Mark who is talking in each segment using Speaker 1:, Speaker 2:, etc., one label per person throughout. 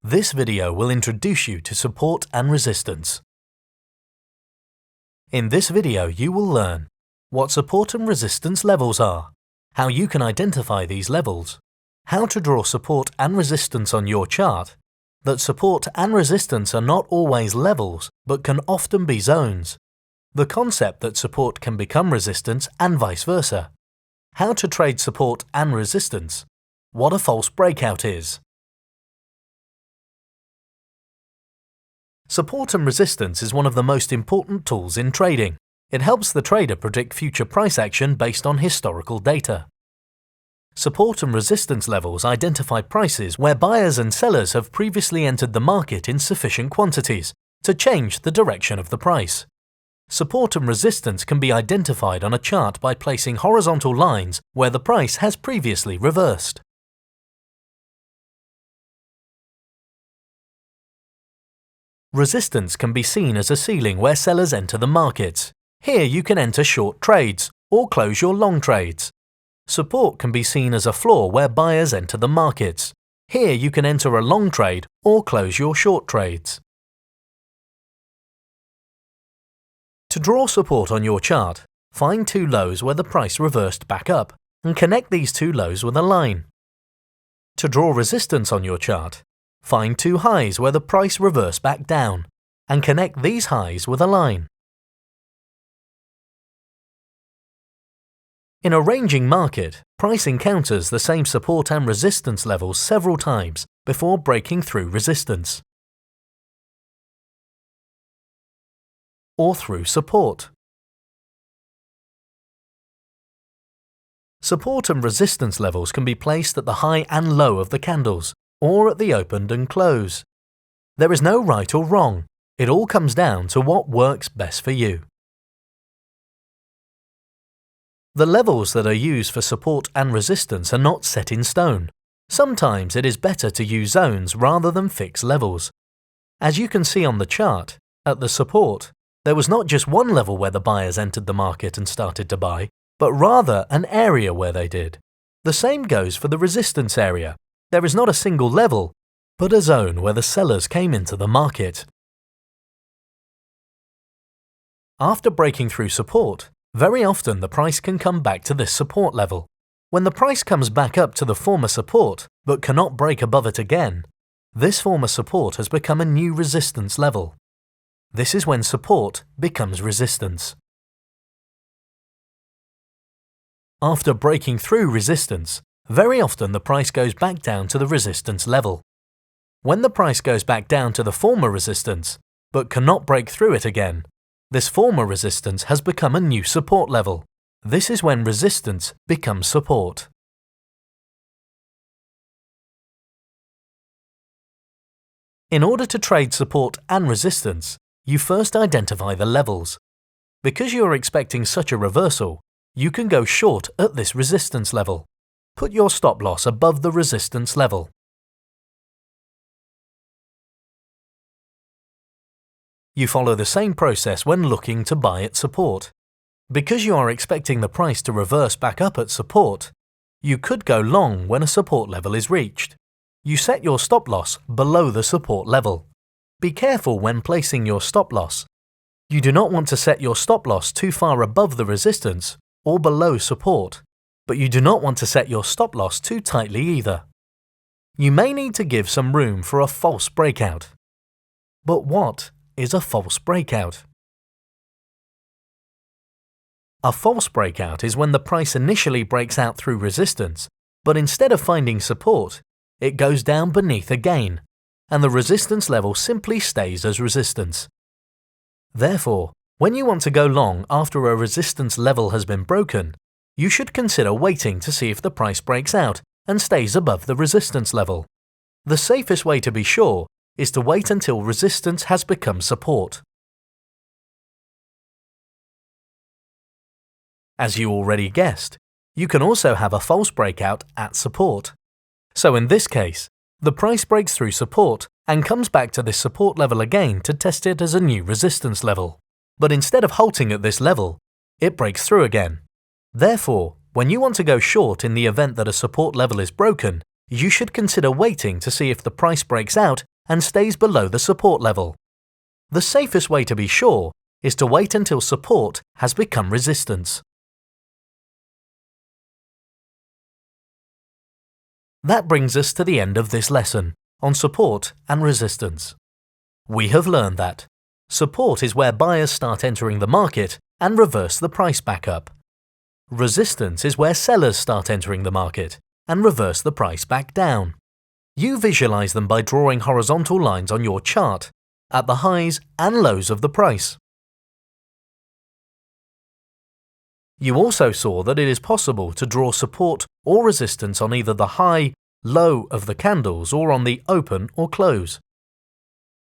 Speaker 1: This video will introduce you to support and resistance. In this video, you will learn what support and resistance levels are, how you can identify these levels, how to draw support and resistance on your chart, that support and resistance are not always levels but can often be zones, the concept that support can become resistance and vice versa, how to trade support and resistance, what a false breakout is. Support and resistance is one of the most important tools in trading. It helps the trader predict future price action based on historical data. Support and resistance levels identify prices where buyers and sellers have previously entered the market in sufficient quantities to change the direction of the price. Support and resistance can be identified on a chart by placing horizontal lines where the price has previously reversed. Resistance can be seen as a ceiling where sellers enter the markets. Here you can enter short trades or close your long trades. Support can be seen as a floor where buyers enter the markets. Here you can enter a long trade or close your short trades. To draw support on your chart, find two lows where the price reversed back up and connect these two lows with a line. To draw resistance on your chart, find two highs where the price reversed back down and connect these highs with a line. In a ranging market, price encounters the same support and resistance levels several times before breaking through resistance or through support. Support and resistance levels can be placed at the high and low of the candles or at the opened and close. There is no right or wrong. It all comes down to what works best for you. The levels that are used for support and resistance are not set in stone. Sometimes it is better to use zones rather than fixed levels. As you can see on the chart, at the support, there was not just one level where the buyers entered the market and started to buy, but rather an area where they did. The same goes for the resistance area. There is not a single level, but a zone where the sellers came into the market. After breaking through support, very often the price can come back to this support level. When the price comes back up to the former support but cannot break above it again, this former support has become a new resistance level. This is when support becomes resistance. After breaking through resistance, very often the price goes back down to the resistance level. When the price goes back down to the former resistance but cannot break through it again, this former resistance has become a new support level. This is when resistance becomes support. In order to trade support and resistance, you first identify the levels. Because you are expecting such a reversal, you can go short at this resistance level. Put your stop loss above the resistance level. You follow the same process when looking to buy at support. Because you are expecting the price to reverse back up at support, you could go long when a support level is reached. You set your stop loss below the support level. Be careful when placing your stop loss. You do not want to set your stop loss too far above the resistance or below support, but you do not want to set your stop loss too tightly either. You may need to give some room for a false breakout. But what is a false breakout? A false breakout is when the price initially breaks out through resistance, but instead of finding support, it goes down beneath again, and the resistance level simply stays as resistance. Therefore, when you want to go long after a resistance level has been broken, you should consider waiting to see if the price breaks out and stays above the resistance level. The safest way to be sure is to wait until resistance has become support. As you already guessed, you can also have a false breakout at support. So in this case, the price breaks through support and comes back to this support level again to test it as a new resistance level. But instead of halting at this level, it breaks through again. Therefore, when you want to go short in the event that a support level is broken, you should consider waiting to see if the price breaks out and stays below the support level. The safest way to be sure is to wait until support has become resistance. That brings us to the end of this lesson on support and resistance. We have learned that support is where buyers start entering the market and reverse the price back up. Resistance is where sellers start entering the market and reverse the price back down. You visualize them by drawing horizontal lines on your chart at the highs and lows of the price. You also saw that it is possible to draw support or resistance on either the high, low of the candles or on the open or close.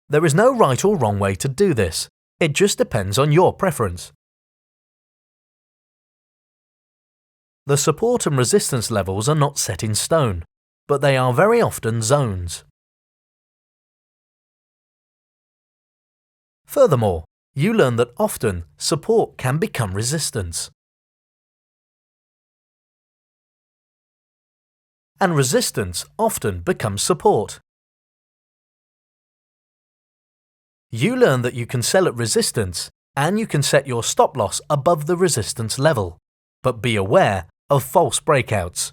Speaker 1: There is no right or wrong way to do this. It just depends on your preference. The support and resistance levels are not set in stone, but they are very often zones. Furthermore, you learn that often support can become resistance. And resistance often becomes support. You learn that you can sell at resistance and you can set your stop loss above the resistance level, but be aware of false breakouts.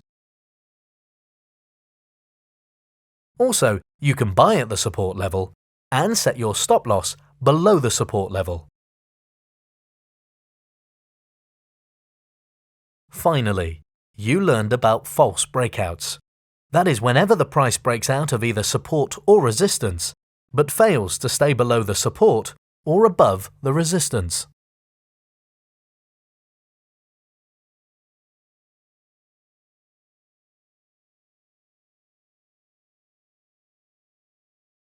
Speaker 1: Also, you can buy at the support level and set your stop loss below the support level. Finally, you learned about false breakouts. That is whenever the price breaks out of either support or resistance, but fails to stay below the support or above the resistance.